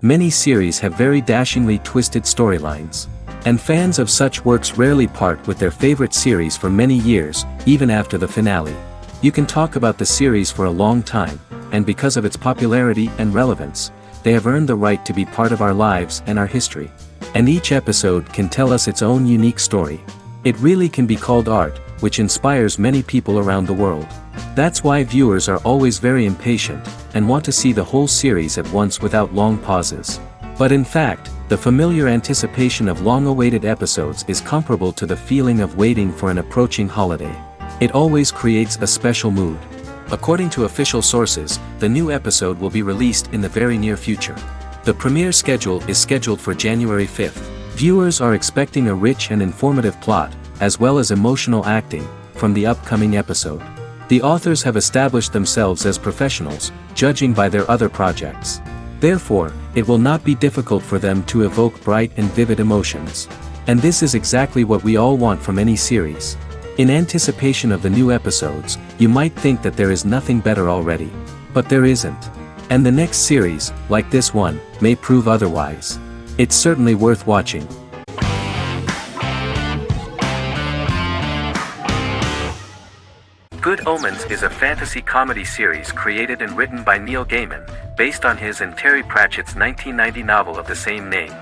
Many series have very dashingly twisted storylines. And fans of such works rarely part with their favorite series for many years, even after the finale. You can talk about the series for a long time, and because of its popularity and relevance, they have earned the right to be part of our lives and our history. And each episode can tell us its own unique story. It really can be called art, which inspires many people around the world. That's why viewers are always very impatient, and want to see the whole series at once without long pauses. But in fact, the familiar anticipation of long-awaited episodes is comparable to the feeling of waiting for an approaching holiday. It always creates a special mood. According to official sources, the new episode will be released in the very near future. The premiere schedule is scheduled for January 5th. Viewers are expecting a rich and informative plot, as well as emotional acting, from the upcoming episode. The authors have established themselves as professionals, judging by their other projects. Therefore, it will not be difficult for them to evoke bright and vivid emotions. And this is exactly what we all want from any series. In anticipation of the new episodes, you might think that there is nothing better already. But there isn't. And the next series, like this one, may prove otherwise. It's certainly worth watching. Good Omens is a fantasy comedy series created and written by Neil Gaiman, based on his and Terry Pratchett's 1990 novel of the same name.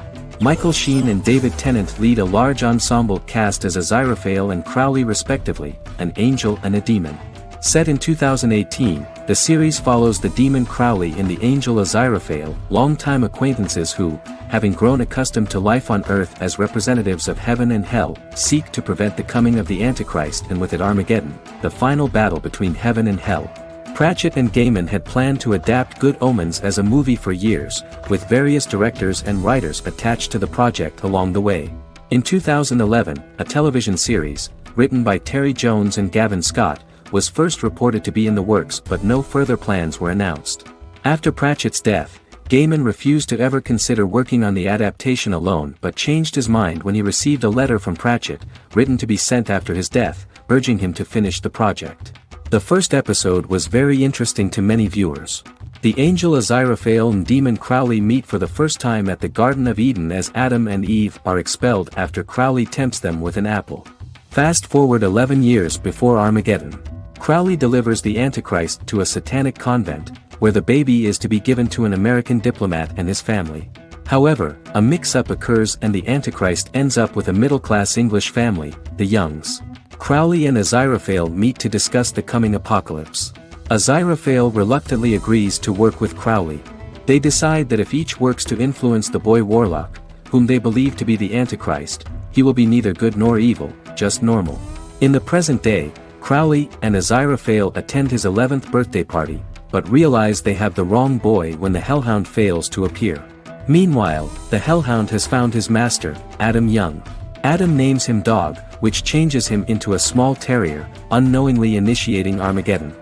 Michael Sheen and David Tennant lead a large ensemble cast as Aziraphale and Crowley respectively, an angel and a demon. Set in 2018, the series follows the demon Crowley and the angel Aziraphale, longtime acquaintances who, having grown accustomed to life on Earth as representatives of heaven and hell, seek to prevent the coming of the Antichrist and with it Armageddon, the final battle between heaven and hell. Pratchett and Gaiman had planned to adapt Good Omens as a movie for years, with various directors and writers attached to the project along the way. In 2011, a television series, written by Terry Jones and Gavin Scott, was first reported to be in the works, but no further plans were announced. After Pratchett's death, Gaiman refused to ever consider working on the adaptation alone but changed his mind when he received a letter from Pratchett, written to be sent after his death, urging him to finish the project. The first episode was very interesting to many viewers. The angel Aziraphale and demon Crowley meet for the first time at the Garden of Eden as Adam and Eve are expelled after Crowley tempts them with an apple. Fast forward 11 years before Armageddon. Crowley delivers the Antichrist to a satanic convent, where the baby is to be given to an American diplomat and his family. However, a mix-up occurs and the Antichrist ends up with a middle-class English family, the Youngs. Crowley and Aziraphale meet to discuss the coming apocalypse. Aziraphale reluctantly agrees to work with Crowley. They decide that if each works to influence the boy Warlock, whom they believe to be the Antichrist, he will be neither good nor evil, just normal. In the present day, Crowley and Aziraphale attend his 11th birthday party, but realize they have the wrong boy when the Hellhound fails to appear. Meanwhile, the Hellhound has found his master, Adam Young. Adam names him Dog, which changes him into a small terrier, unknowingly initiating Armageddon.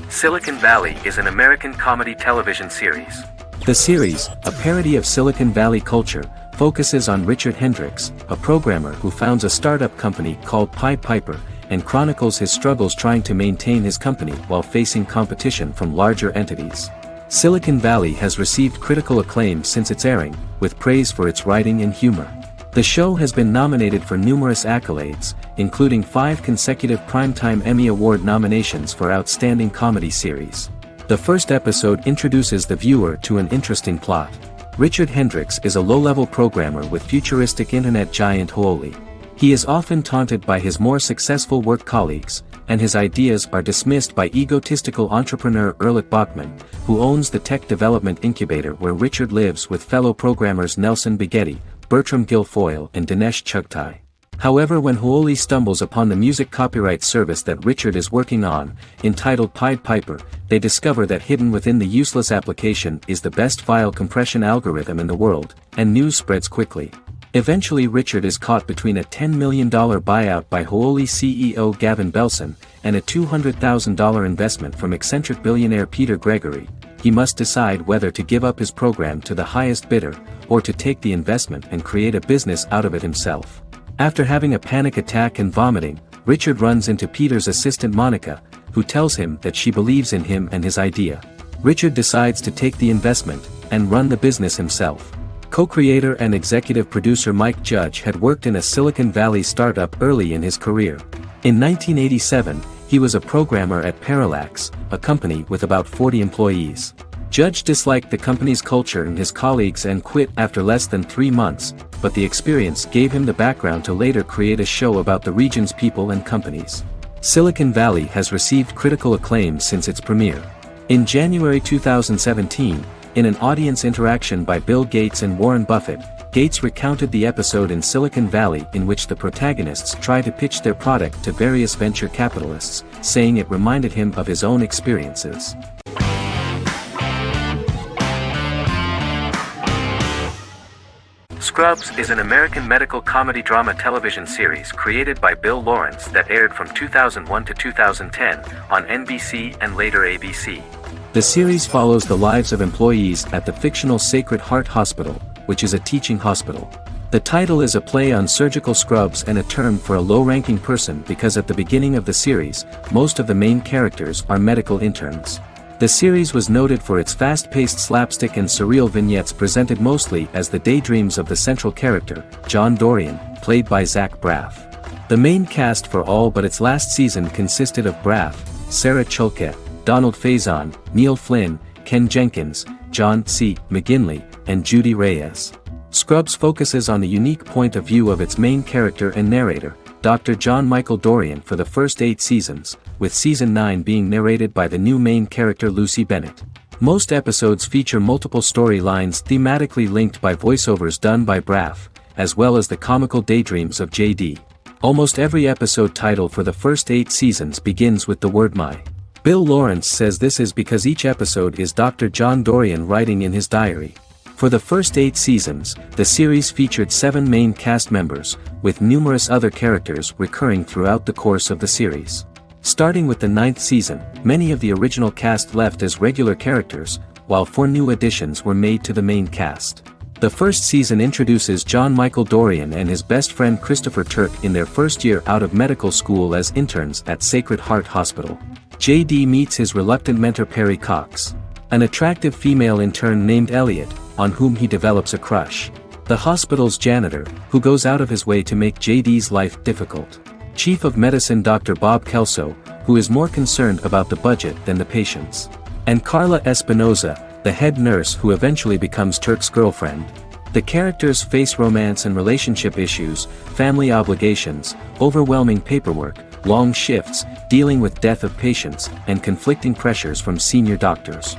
Silicon Valley is an American comedy television series. The series, a parody of Silicon Valley culture, focuses on Richard Hendricks, a programmer who founds a startup company called Pied Piper, and chronicles his struggles trying to maintain his company while facing competition from larger entities. Silicon Valley has received critical acclaim since its airing, with praise for its writing and humor. The show has been nominated for numerous accolades, including 5 consecutive Primetime Emmy Award nominations for Outstanding Comedy Series. The first episode introduces the viewer to an interesting plot. Richard Hendricks is a low-level programmer with futuristic internet giant Huoli. He is often taunted by his more successful work colleagues, and his ideas are dismissed by egotistical entrepreneur Erlich Bachman, who owns the tech development incubator where Richard lives with fellow programmers Nelson Bighetti, Bertram Guilfoyle and Dinesh Chugtai. However, when Huoli stumbles upon the music copyright service that Richard is working on, entitled Pied Piper, they discover that hidden within the useless application is the best file compression algorithm in the world, and news spreads quickly. Eventually Richard is caught between a $10 million buyout by Huoli CEO Gavin Belson, and a $200,000 investment from eccentric billionaire Peter Gregory. He must decide whether to give up his program to the highest bidder, or to take the investment and create a business out of it himself. After having a panic attack and vomiting, Richard runs into Peter's assistant Monica, who tells him that she believes in him and his idea. Richard decides to take the investment and run the business himself. Co-creator and executive producer Mike Judge had worked in a Silicon Valley startup early in his career. In 1987, he was a programmer at Parallax, a company with about 40 employees. Judge disliked the company's culture and his colleagues and quit after less than 3 months, but the experience gave him the background to later create a show about the region's people and companies. Silicon Valley has received critical acclaim since its premiere. In January 2017, in an audience interaction by Bill Gates and Warren Buffett, Gates recounted the episode in Silicon Valley in which the protagonists try to pitch their product to various venture capitalists, saying it reminded him of his own experiences. Scrubs is an American medical comedy drama television series created by Bill Lawrence that aired from 2001 to 2010 on NBC and later ABC. The series follows the lives of employees at the fictional Sacred Heart Hospital, which is a teaching hospital. The title is a play on surgical scrubs and a term for a low-ranking person because at the beginning of the series, most of the main characters are medical interns. The series was noted for its fast-paced slapstick and surreal vignettes presented mostly as the daydreams of the central character, John Dorian, played by Zach Braff. The main cast for all but its last season consisted of Braff, Sarah Chalke, Donald Faison, Neil Flynn, Ken Jenkins, John C. McGinley, and Judy Reyes. Scrubs focuses on the unique point of view of its main character and narrator, Dr. John Michael Dorian for the first 8 seasons, with season 9 being narrated by the new main character Lucy Bennett. Most episodes feature multiple storylines thematically linked by voiceovers done by Braff, as well as the comical daydreams of JD. Almost every episode title for the first 8 seasons begins with the word my. Bill Lawrence says this is because each episode is Dr. John Dorian writing in his diary. For the first 8 seasons, the series featured 7 main cast members, with numerous other characters recurring throughout the course of the series. Starting with the 9th season, many of the original cast left as regular characters, while 4 new additions were made to the main cast. The first season introduces John Michael Dorian and his best friend Christopher Turk in their first year out of medical school as interns at Sacred Heart Hospital. JD meets his reluctant mentor Perry Cox, an attractive female intern named Elliot, on whom he develops a crush. The hospital's janitor, who goes out of his way to make JD's life difficult. Chief of Medicine Dr. Bob Kelso, who is more concerned about the budget than the patients. And Carla Espinoza, the head nurse who eventually becomes Turk's girlfriend. The characters face romance and relationship issues, family obligations, overwhelming paperwork, long shifts, dealing with death of patients, and conflicting pressures from senior doctors.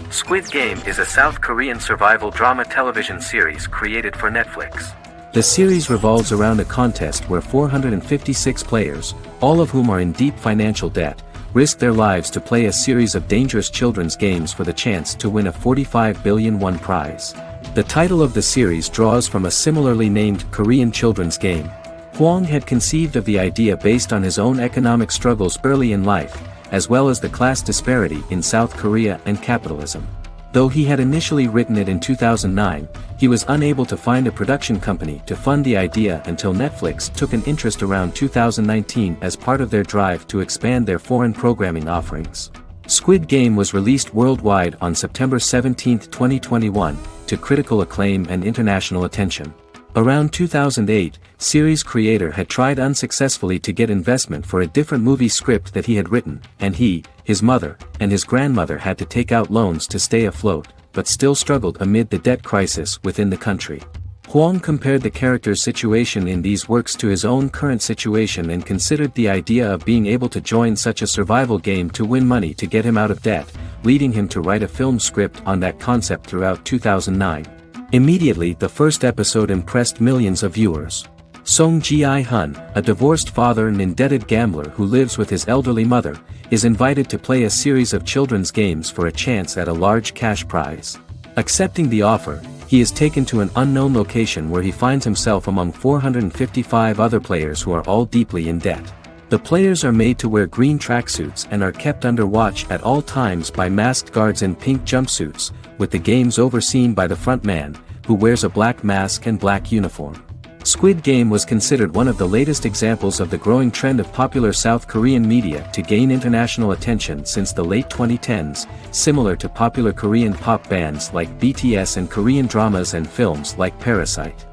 Squid Game is a South Korean survival drama television series created for Netflix. The series revolves around a contest where 456 players, all of whom are in deep financial debt, risk their lives to play a series of dangerous children's games for the chance to win a 45 billion won prize. The title of the series draws from a similarly named Korean children's game. Hwang had conceived of the idea based on his own economic struggles early in life, as well as the class disparity in South Korea and capitalism. Though he had initially written it in 2009, he was unable to find a production company to fund the idea until Netflix took an interest around 2019 as part of their drive to expand their foreign programming offerings. Squid Game was released worldwide on September 17, 2021, to critical acclaim and international attention. Around 2008, series creator had tried unsuccessfully to get investment for a different movie script that he had written, and he, his mother, and his grandmother had to take out loans to stay afloat, but still struggled amid the debt crisis within the country. Hwang compared the character's situation in these works to his own current situation and considered the idea of being able to join such a survival game to win money to get him out of debt, leading him to write a film script on that concept throughout 2009. Immediately the first episode impressed millions of viewers. Song Ji-hun, a divorced father and indebted gambler who lives with his elderly mother, is invited to play a series of children's games for a chance at a large cash prize. Accepting the offer, he is taken to an unknown location where he finds himself among 455 other players who are all deeply in debt. The players are made to wear green tracksuits and are kept under watch at all times by masked guards in pink jumpsuits, with the games overseen by the front man, who wears a black mask and black uniform. Squid Game was considered one of the latest examples of the growing trend of popular South Korean media to gain international attention since the late 2010s, similar to popular Korean pop bands like BTS and Korean dramas and films like Parasite.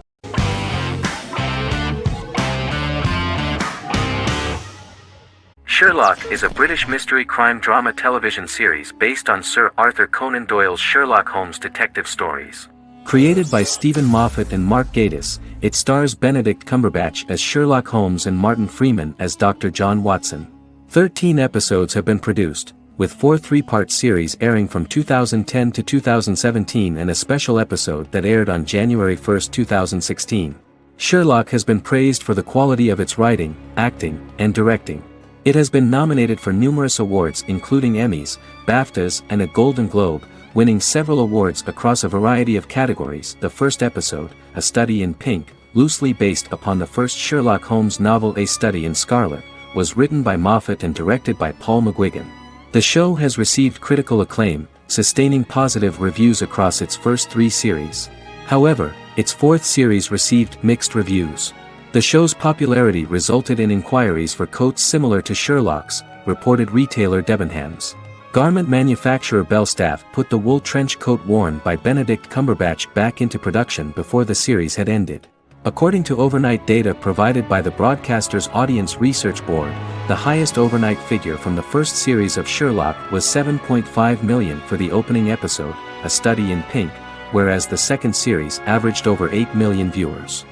Sherlock is a British mystery crime drama television series based on Sir Arthur Conan Doyle's Sherlock Holmes detective stories. Created by Stephen Moffat and Mark Gatiss, it stars Benedict Cumberbatch as Sherlock Holmes and Martin Freeman as Dr. John Watson. 13 episodes have been produced, with 4 three-part series airing from 2010 to 2017 and a special episode that aired on January 1, 2016. Sherlock has been praised for the quality of its writing, acting, and directing. It has been nominated for numerous awards including Emmys, BAFTAs, and a Golden Globe, winning several awards across a variety of categories. The first episode, A Study in Pink, loosely based upon the first Sherlock Holmes novel A Study in Scarlet, was written by Moffat and directed by Paul McGuigan. The show has received critical acclaim, sustaining positive reviews across its first 3 series. However, its 4th series received mixed reviews. The show's popularity resulted in inquiries for coats similar to Sherlock's, reported retailer Debenhams. Garment manufacturer Belstaff put the wool trench coat worn by Benedict Cumberbatch back into production before the series had ended. According to overnight data provided by the broadcaster's Audience Research Board, the highest overnight figure from the first series of Sherlock was 7.5 million for the opening episode, A Study in Pink, whereas the second series averaged over 8 million viewers.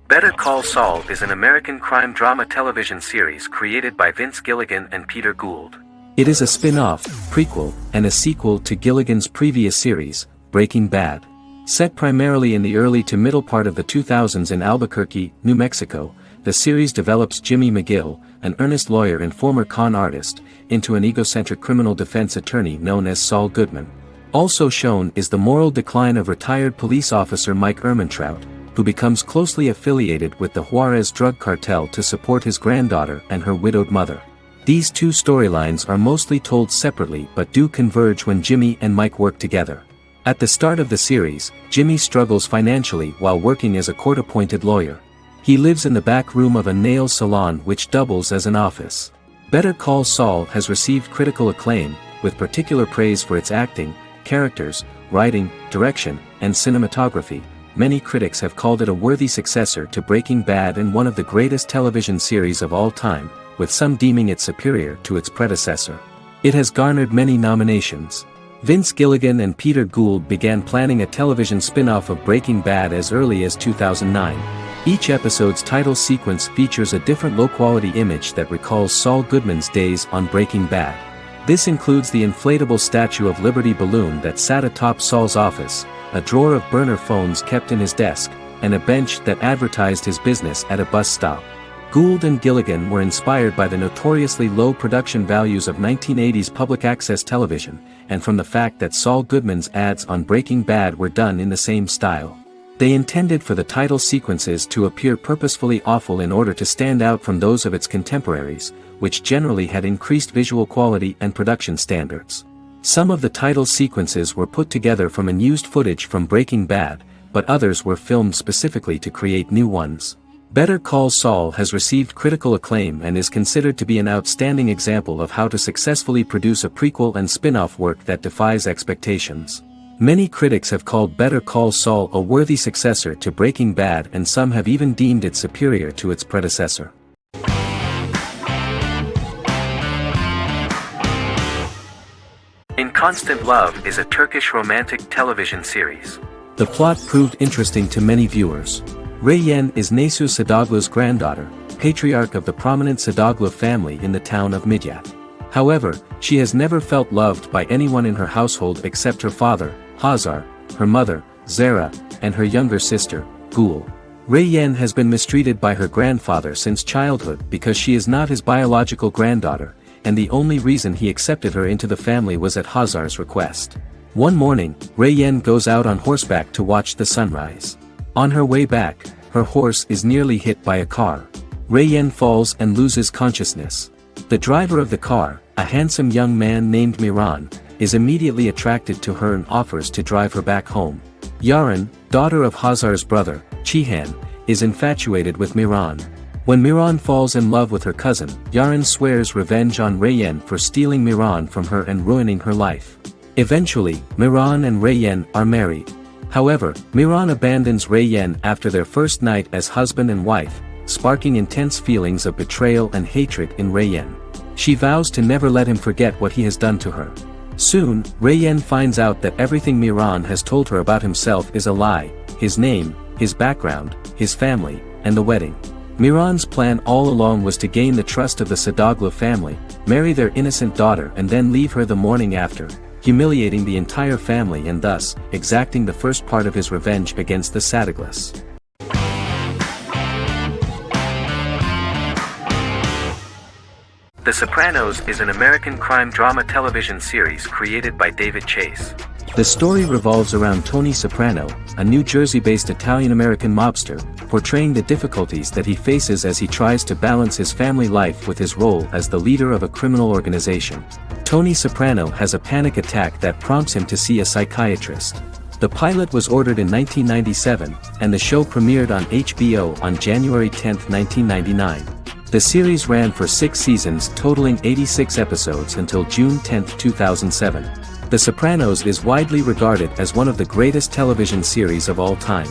Better Call Saul is an American crime drama television series created by Vince Gilligan and Peter Gould. It is a spin-off, prequel, and a sequel to Gilligan's previous series, Breaking Bad. Set primarily in the early to middle part of the 2000s in Albuquerque, New Mexico, the series develops Jimmy McGill, an earnest lawyer and former con artist, into an egocentric criminal defense attorney known as Saul Goodman. Also shown is the moral decline of retired police officer Mike Ehrmantraut, who becomes closely affiliated with the Juarez drug cartel to support his granddaughter and her widowed mother. These 2 storylines are mostly told separately but do converge when Jimmy and Mike work together. At the start of the series, Jimmy struggles financially while working as a court-appointed lawyer. He lives in the back room of a nail salon which doubles as an office. Better Call Saul has received critical acclaim, with particular praise for its acting, characters, writing, direction, and cinematography. Many critics have called it a worthy successor to Breaking Bad and one of the greatest television series of all time, with some deeming it superior to its predecessor. It has garnered many nominations. Vince Gilligan and Peter Gould began planning a television spin-off of Breaking Bad as early as 2009. Each episode's title sequence features a different low-quality image that recalls Saul Goodman's days on Breaking Bad. This includes the inflatable Statue of Liberty balloon that sat atop Saul's office, a drawer of burner phones kept in his desk, and a bench that advertised his business at a bus stop. Gould and Gilligan were inspired by the notoriously low production values of 1980s public access television, and from the fact that Saul Goodman's ads on Breaking Bad were done in the same style. They intended for the title sequences to appear purposefully awful in order to stand out from those of its contemporaries, which generally had increased visual quality and production standards. Some of the title sequences were put together from unused footage from Breaking Bad, but others were filmed specifically to create new ones. Better Call Saul has received critical acclaim and is considered to be an outstanding example of how to successfully produce a prequel and spin-off work that defies expectations. Many critics have called Better Call Saul a worthy successor to Breaking Bad, and some have even deemed it superior to its predecessor. In Constant Love is a Turkish romantic television series. The plot proved interesting to many viewers. Reyyen is Nesu Sadoglu's granddaughter, patriarch of the prominent Sadoglu family in the town of Midyat. However, she has never felt loved by anyone in her household except her father, Hazar, her mother, Zara, and her younger sister, Gul. Reyyen has been mistreated by her grandfather since childhood because she is not his biological granddaughter, and the only reason he accepted her into the family was at Hazar's request. One morning, Reyyen goes out on horseback to watch the sunrise. On her way back, her horse is nearly hit by a car. Reyyen falls and loses consciousness. The driver of the car, a handsome young man named Miran, is immediately attracted to her and offers to drive her back home. Yaren, daughter of Hazar's brother, Chihan, is infatuated with Miran. When Miran falls in love with her cousin, Yaren swears revenge on Rayyan for stealing Miran from her and ruining her life. Eventually, Miran and Rayyan are married. However, Miran abandons Rayyan after their first night as husband and wife, sparking intense feelings of betrayal and hatred in Rayyan. She vows to never let him forget what he has done to her. Soon, Rayyan finds out that everything Miran has told her about himself is a lie: his name, his background, his family, and the wedding. Miran's plan all along was to gain the trust of the Sadoglu family, marry their innocent daughter and then leave her the morning after, humiliating the entire family and thus, exacting the first part of his revenge against the Sadoglas. The Sopranos is an American crime drama television series created by David Chase. The story revolves around Tony Soprano, a New Jersey-based Italian-American mobster, portraying the difficulties that he faces as he tries to balance his family life with his role as the leader of a criminal organization. Tony Soprano has a panic attack that prompts him to see a psychiatrist. The pilot was ordered in 1997, and the show premiered on HBO on January 10, 1999. The series ran for 6 seasons totaling 86 episodes until June 10, 2007. The Sopranos is widely regarded as one of the greatest television series of all time.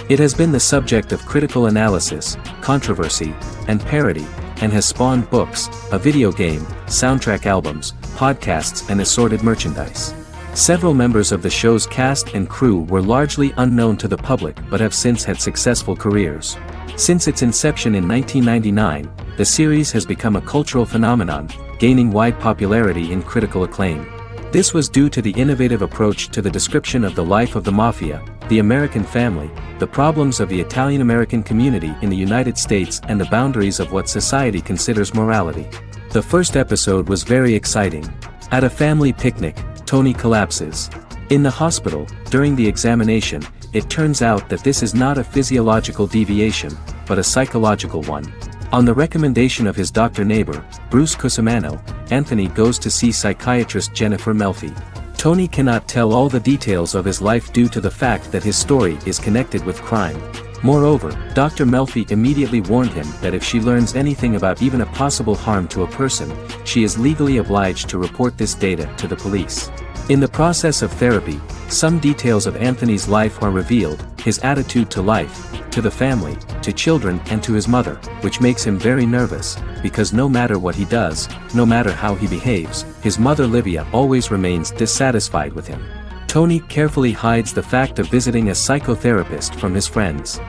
It has been the subject of critical analysis, controversy, and parody, and has spawned books, a video game, soundtrack albums, podcasts and assorted merchandise. Several members of the show's cast and crew were largely unknown to the public but have since had successful careers. Since its inception in 1999, the series has become a cultural phenomenon, gaining wide popularity and critical acclaim. This was due to the innovative approach to the description of the life of the mafia, the American family, the problems of the Italian-American community in the United States and the boundaries of what society considers morality. The first episode was very exciting. At a family picnic, Tony collapses. In the hospital, during the examination, it turns out that this is not a physiological deviation, but a psychological one. On the recommendation of his doctor neighbor, Bruce Cusimano, Anthony goes to see psychiatrist Jennifer Melfi. Tony cannot tell all the details of his life due to the fact that his story is connected with crime. Moreover, Dr. Melfi immediately warned him that if she learns anything about even a possible harm to a person, she is legally obliged to report this data to the police. In the process of therapy, some details of Anthony's life are revealed: his attitude to life, to the family, to children and to his mother, which makes him very nervous, because no matter what he does, no matter how he behaves, his mother Livia always remains dissatisfied with him. Tony carefully hides the fact of visiting a psychotherapist from his friends.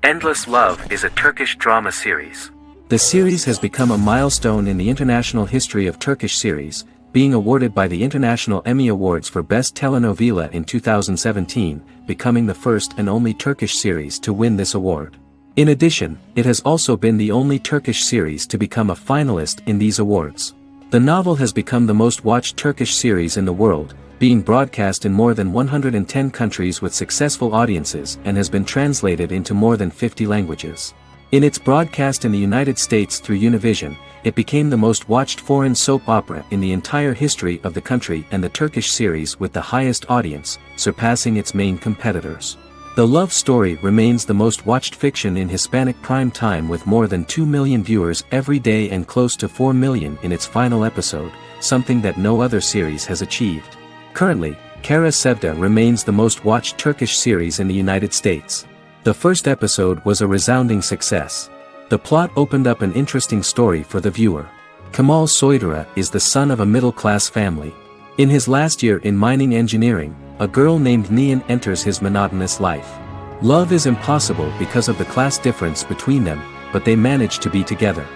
Endless Love is a Turkish drama series. The series has become a milestone in the international history of Turkish series, being awarded by the International Emmy Awards for Best Telenovela in 2017, becoming the first and only Turkish series to win this award. In addition, it has also been the only Turkish series to become a finalist in these awards. The novel has become the most watched Turkish series in the world, being broadcast in more than 110 countries with successful audiences and has been translated into more than 50 languages. In its broadcast in the United States through Univision, it became the most watched foreign soap opera in the entire history of the country and the Turkish series with the highest audience, surpassing its main competitors. The love story remains the most watched fiction in Hispanic prime time with more than 2 million viewers every day and close to 4 million in its final episode, something that no other series has achieved. Currently, Kara Sevda remains the most watched Turkish series in the United States. The first episode was a resounding success. The plot opened up an interesting story for the viewer. Kemal Soydura is the son of a middle-class family. In his last year in mining engineering, a girl named Nihan enters his monotonous life. Love is impossible because of the class difference between them, but they manage to be together.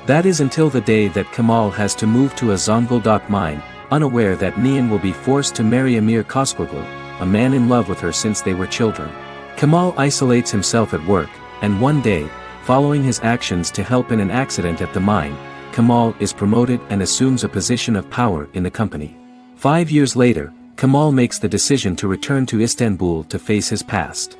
That is until the day that Kemal has to move to a Zonguldak mine, unaware that Nihan will be forced to marry Emir Koskoglu, a man in love with her since they were children. Kemal isolates himself at work, and one day, following his actions to help in an accident at the mine, Kemal is promoted and assumes a position of power in the company. 5 years later, Kemal makes the decision to return to Istanbul to face his past.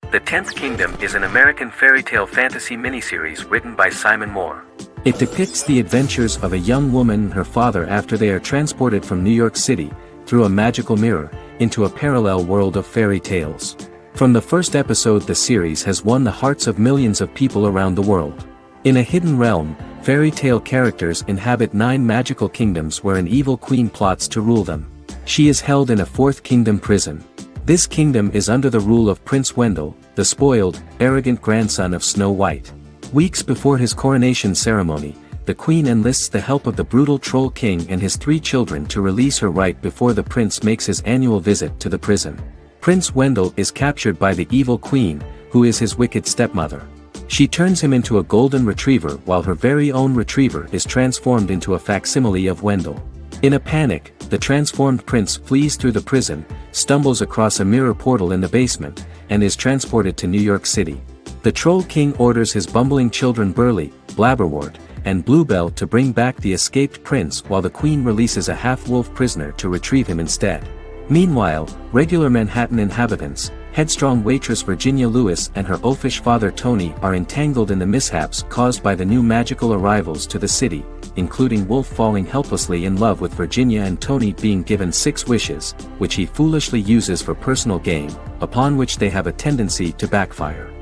The Tenth Kingdom is an American fairy tale fantasy miniseries written by Simon Moore. It depicts the adventures of a young woman and her father after they are transported from New York City, through a magical mirror, into a parallel world of fairy tales. From the first episode, the series has won the hearts of millions of people around the world. In a hidden realm, fairy tale characters inhabit 9 magical kingdoms where an evil queen plots to rule them. She is held in a 4th kingdom prison. This kingdom is under the rule of Prince Wendell, the spoiled, arrogant grandson of Snow White. Weeks before his coronation ceremony, the queen enlists the help of the brutal Troll King and his 3 children to release her right before the prince makes his annual visit to the prison. Prince Wendell is captured by the evil queen, who is his wicked stepmother. She turns him into a golden retriever while her very own retriever is transformed into a facsimile of Wendell. In a panic, the transformed prince flees through the prison, stumbles across a mirror portal in the basement, and is transported to New York City. The Troll King orders his bumbling children Burley, Blabberwort, and Bluebell to bring back the escaped prince while the queen releases a half-wolf prisoner to retrieve him instead. Meanwhile, regular Manhattan inhabitants, headstrong waitress Virginia Lewis and her oafish father Tony are entangled in the mishaps caused by the new magical arrivals to the city, including Wolf falling helplessly in love with Virginia and Tony being given 6 wishes, which he foolishly uses for personal gain, upon which they have a tendency to backfire.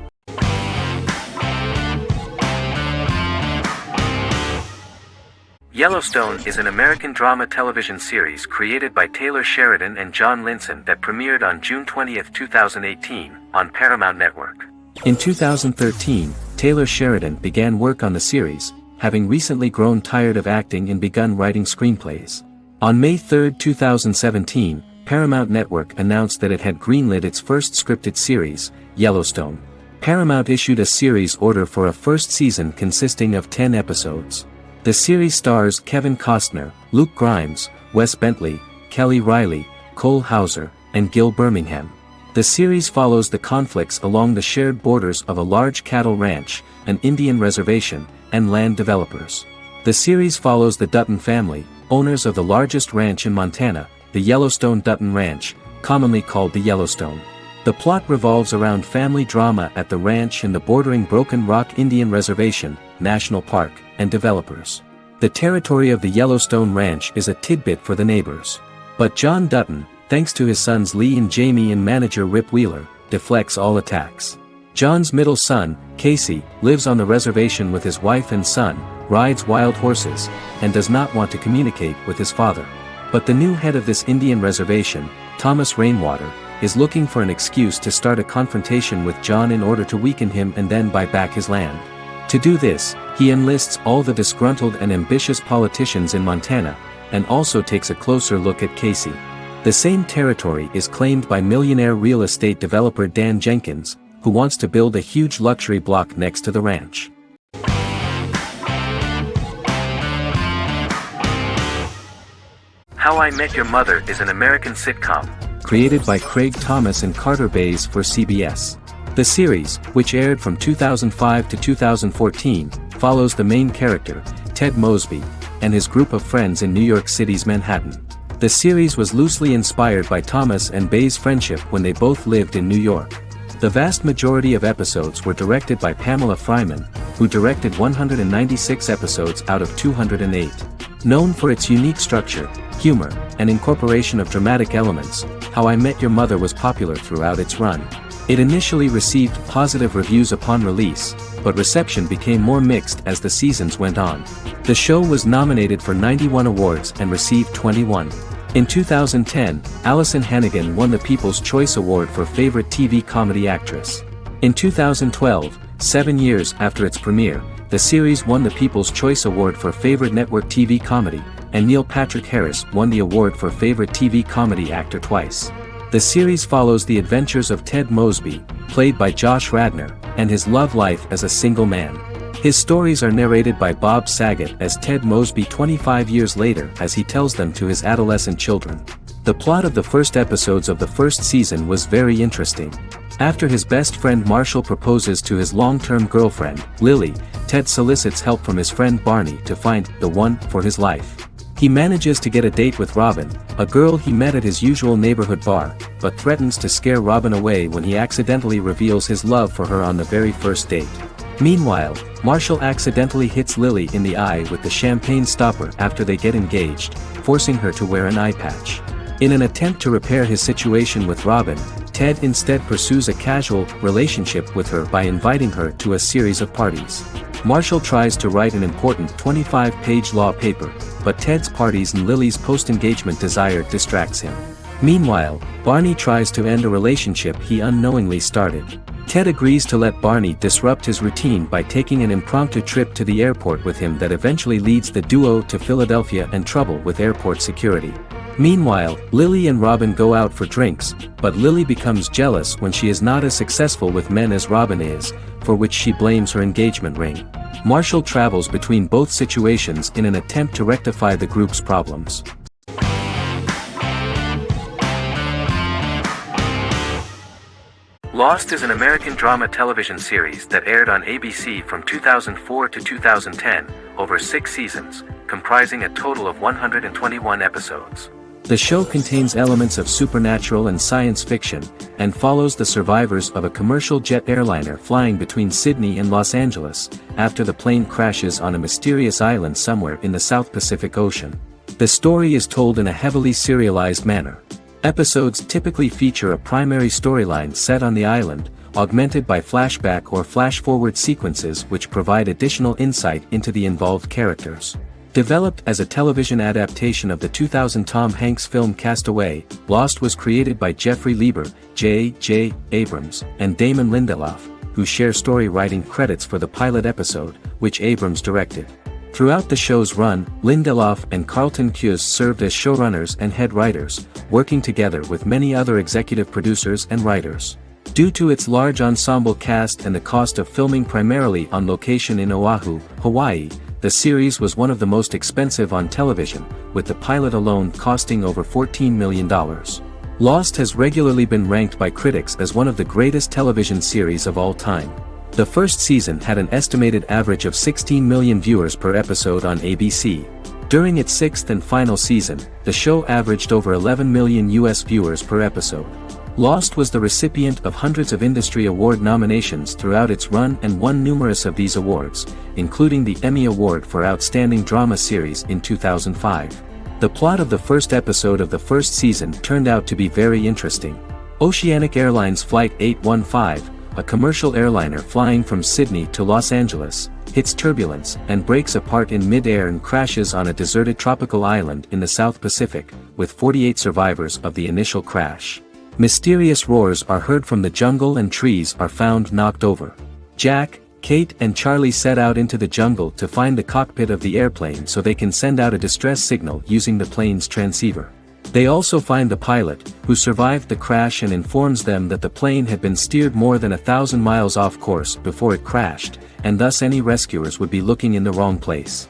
Yellowstone is an American drama television series created by Taylor Sheridan and John Linson that premiered on June 20, 2018, on Paramount Network. In 2013, Taylor Sheridan began work on the series, having recently grown tired of acting and begun writing screenplays. On May 3, 2017, Paramount Network announced that it had greenlit its first scripted series, Yellowstone. Paramount issued a series order for a first season consisting of 10 episodes. The series stars Kevin Costner, Luke Grimes, Wes Bentley, Kelly Riley, Cole Hauser, and Gil Birmingham. The series follows the conflicts along the shared borders of a large cattle ranch, an Indian reservation, and land developers. The series follows the Dutton family, owners of the largest ranch in Montana, the Yellowstone Dutton Ranch, commonly called the Yellowstone. The plot revolves around family drama at the ranch and the bordering Broken Rock Indian Reservation, National Park, and developers. The territory of the Yellowstone Ranch is a tidbit for the neighbors. But John Dutton, thanks to his sons Lee and Jamie and manager Rip Wheeler, deflects all attacks. John's middle son, Casey, lives on the reservation with his wife and son, rides wild horses, and does not want to communicate with his father. But the new head of this Indian reservation, Thomas Rainwater, is looking for an excuse to start a confrontation with John in order to weaken him and then buy back his land. To do this, he enlists all the disgruntled and ambitious politicians in Montana, and also takes a closer look at Casey. The same territory is claimed by millionaire real estate developer Dan Jenkins, who wants to build a huge luxury block next to the ranch. How I Met Your Mother is an American sitcom. Created by Craig Thomas and Carter Bays for CBS. The series, which aired from 2005 to 2014, follows the main character, Ted Mosby, and his group of friends in New York City's Manhattan. The series was loosely inspired by Thomas and Bays' friendship when they both lived in New York. The vast majority of episodes were directed by Pamela Fryman, who directed 196 episodes out of 208. Known for its unique structure, humor, and incorporation of dramatic elements, How I Met Your Mother was popular throughout its run. It initially received positive reviews upon release, but reception became more mixed as the seasons went on. The show was nominated for 91 awards and received 21. In 2010, Allison Hannigan won the People's Choice Award for Favorite TV Comedy Actress. In 2012, 7 years after its premiere, the series won the People's Choice Award for Favorite Network TV Comedy, and Neil Patrick Harris won the award for Favorite TV Comedy Actor twice. The series follows the adventures of Ted Mosby, played by Josh Radnor, and his love life as a single man. His stories are narrated by Bob Saget as Ted Mosby 25 years later as he tells them to his adolescent children. The plot of the first episodes of the first season was very interesting. After his best friend Marshall proposes to his long-term girlfriend, Lily, Ted solicits help from his friend Barney to find the one for his life. He manages to get a date with Robin, a girl he met at his usual neighborhood bar, but threatens to scare Robin away when he accidentally reveals his love for her on the very first date. Meanwhile, Marshall accidentally hits Lily in the eye with the champagne stopper after they get engaged, forcing her to wear an eye patch. In an attempt to repair his situation with Robin, Ted instead pursues a casual relationship with her by inviting her to a series of parties. Marshall tries to write an important 25-page law paper, but Ted's parties and Lily's post-engagement desire distracts him. Meanwhile, Barney tries to end a relationship he unknowingly started. Ted agrees to let Barney disrupt his routine by taking an impromptu trip to the airport with him that eventually leads the duo to Philadelphia and trouble with airport security. Meanwhile, Lily and Robin go out for drinks, but Lily becomes jealous when she is not as successful with men as Robin is, for which she blames her engagement ring. Marshall travels between both situations in an attempt to rectify the group's problems. Lost is an American drama television series that aired on ABC from 2004 to 2010, over 6 seasons, comprising a total of 121 episodes. The show contains elements of supernatural and science fiction, and follows the survivors of a commercial jet airliner flying between Sydney and Los Angeles, after the plane crashes on a mysterious island somewhere in the South Pacific Ocean. The story is told in a heavily serialized manner. Episodes typically feature a primary storyline set on the island, augmented by flashback or flash-forward sequences which provide additional insight into the involved characters. Developed as a television adaptation of the 2000 Tom Hanks film Castaway, Lost was created by Jeffrey Lieber, J.J. Abrams, and Damon Lindelof, who share story writing credits for the pilot episode, which Abrams directed. Throughout the show's run, Lindelof and Carlton Cuse served as showrunners and head writers, working together with many other executive producers and writers. Due to its large ensemble cast and the cost of filming primarily on location in Oahu, Hawaii, the series was one of the most expensive on television, with the pilot alone costing over $14 million. Lost has regularly been ranked by critics as one of the greatest television series of all time. The first season had an estimated average of 16 million viewers per episode on ABC. During its 6th and final season, the show averaged over 11 million US viewers per episode. Lost was the recipient of hundreds of industry award nominations throughout its run and won numerous of these awards, including the Emmy Award for Outstanding Drama Series in 2005. The plot of the first episode of the first season turned out to be very interesting. Oceanic Airlines Flight 815, a commercial airliner flying from Sydney to Los Angeles, hits turbulence and breaks apart in mid-air and crashes on a deserted tropical island in the South Pacific, with 48 survivors of the initial crash. Mysterious roars are heard from the jungle and trees are found knocked over. Jack, Kate and Charlie set out into the jungle to find the cockpit of the airplane so they can send out a distress signal using the plane's transceiver. They also find the pilot, who survived the crash and informs them that the plane had been steered more than 1,000 miles off course before it crashed, and thus any rescuers would be looking in the wrong place.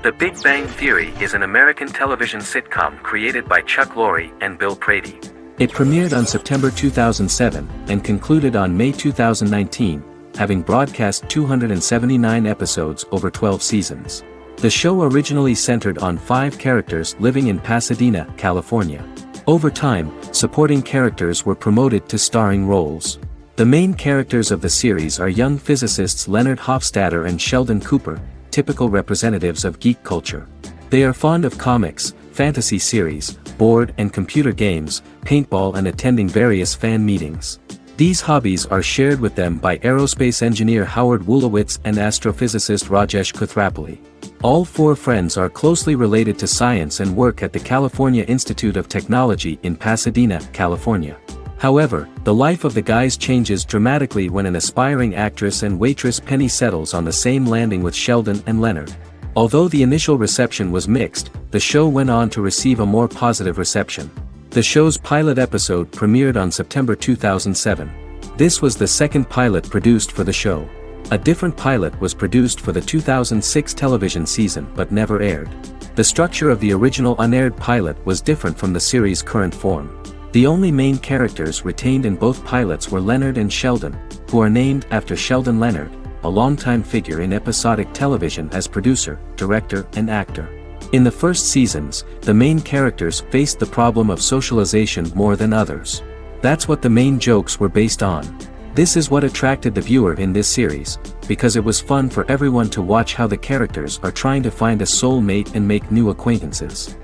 The Big Bang Theory is an American television sitcom created by Chuck Lorre and Bill Prady. It premiered on September 2007 and concluded on May 2019, having broadcast 279 episodes over 12 seasons. The show originally centered on 5 characters living in Pasadena, California. Over time, supporting characters were promoted to starring roles. The main characters of the series are young physicists Leonard Hofstadter and Sheldon Cooper, typical representatives of geek culture. They are fond of comics, fantasy series, board and computer games, paintball and attending various fan meetings. These hobbies are shared with them by aerospace engineer Howard Wolowitz and astrophysicist Rajesh Kuthrapalli. All 4 friends are closely related to science and work at the California Institute of Technology in Pasadena, California. However, the life of the guys changes dramatically when an aspiring actress and waitress Penny settles on the same landing with Sheldon and Leonard. Although the initial reception was mixed, the show went on to receive a more positive reception. The show's pilot episode premiered on September 2007. This was the second pilot produced for the show. A different pilot was produced for the 2006 television season but never aired. The structure of the original unaired pilot was different from the series' current form. The only main characters retained in both pilots were Leonard and Sheldon, who are named after Sheldon Leonard, a longtime figure in episodic television as producer, director, and actor. In the first seasons, the main characters faced the problem of socialization more than others. That's what the main jokes were based on. This is what attracted the viewer in this series, because it was fun for everyone to watch how the characters are trying to find a soul mate and make new acquaintances.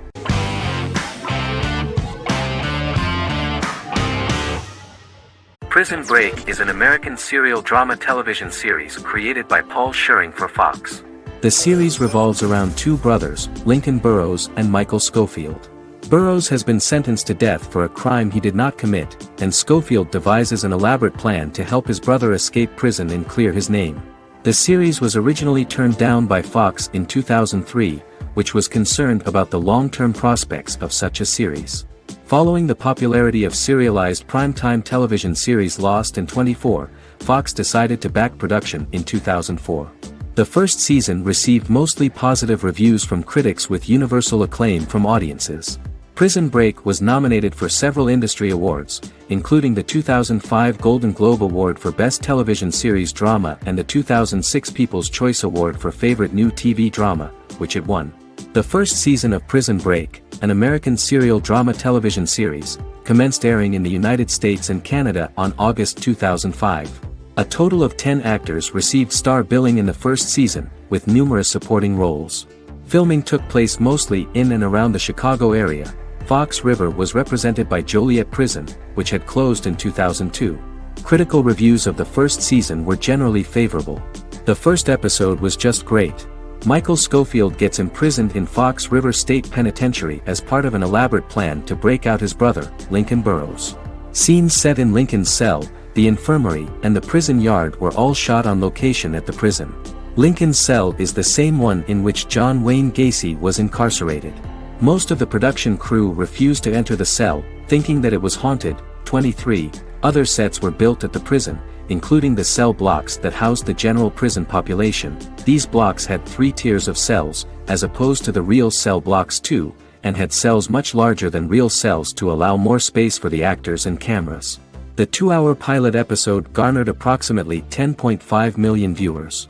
Prison Break is an American serial drama television series created by Paul Schering for Fox. The series revolves around two brothers, Lincoln Burrows and Michael Schofield. Burrows has been sentenced to death for a crime he did not commit, and Schofield devises an elaborate plan to help his brother escape prison and clear his name. The series was originally turned down by Fox in 2003, which was concerned about the long-term prospects of such a series. Following the popularity of serialized primetime television series Lost and 24, Fox decided to back production in 2004. The first season received mostly positive reviews from critics with universal acclaim from audiences. Prison Break was nominated for several industry awards, including the 2005 Golden Globe Award for Best Television Series Drama and the 2006 People's Choice Award for Favorite New TV Drama, which it won. The first season of Prison Break, an American serial drama television series, commenced airing in the United States and Canada on August 2005. A total of 10 actors received star billing in the first season, with numerous supporting roles. Filming took place mostly in and around the Chicago area. Fox River was represented by Joliet Prison, which had closed in 2002. Critical reviews of the first season were generally favorable. The first episode was just great. Michael Schofield gets imprisoned in Fox River State Penitentiary as part of an elaborate plan to break out his brother, Lincoln Burrows. Scenes set in Lincoln's cell, the infirmary, and the prison yard were all shot on location at the prison. Lincoln's cell is the same one in which John Wayne Gacy was incarcerated. Most of the production crew refused to enter the cell, thinking that it was haunted. 23 other sets were built at the prison, including the cell blocks that housed the general prison population. These blocks had 3 tiers of cells, as opposed to the real cell blocks 2, and had cells much larger than real cells to allow more space for the actors and cameras. The 2-hour pilot episode garnered approximately 10.5 million viewers.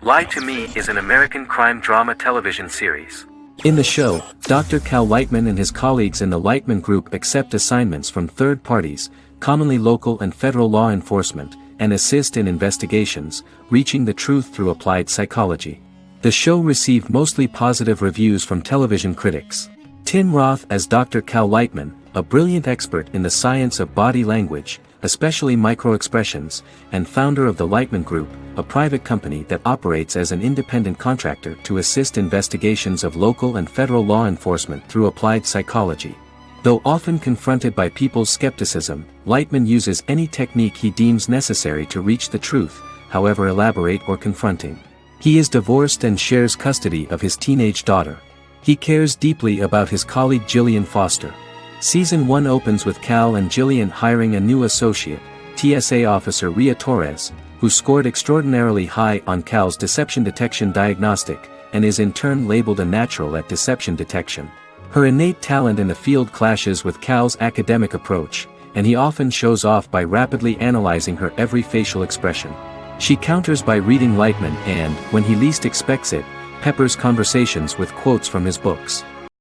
Lie to Me is an American crime drama television series. In the show, Dr. Cal Lightman and his colleagues in the Lightman Group accept assignments from third parties, commonly local and federal law enforcement, and assist in investigations, reaching the truth through applied psychology. The show received mostly positive reviews from television critics. Tim Roth as Dr. Cal Lightman, a brilliant expert in the science of body language, especially microexpressions, and founder of the Lightman Group, a private company that operates as an independent contractor to assist investigations of local and federal law enforcement through applied psychology. Though often confronted by people's skepticism, Lightman uses any technique he deems necessary to reach the truth, however elaborate or confronting. He is divorced and shares custody of his teenage daughter. He cares deeply about his colleague Gillian Foster. Season 1 opens with Cal and Gillian hiring a new associate, TSA officer Rhea Torres, who scored extraordinarily high on Cal's deception detection diagnostic, and is in turn labeled a natural at deception detection. Her innate talent in the field clashes with Cal's academic approach, and he often shows off by rapidly analyzing her every facial expression. She counters by reading Lightman and, when he least expects it, peppers conversations with quotes from his books.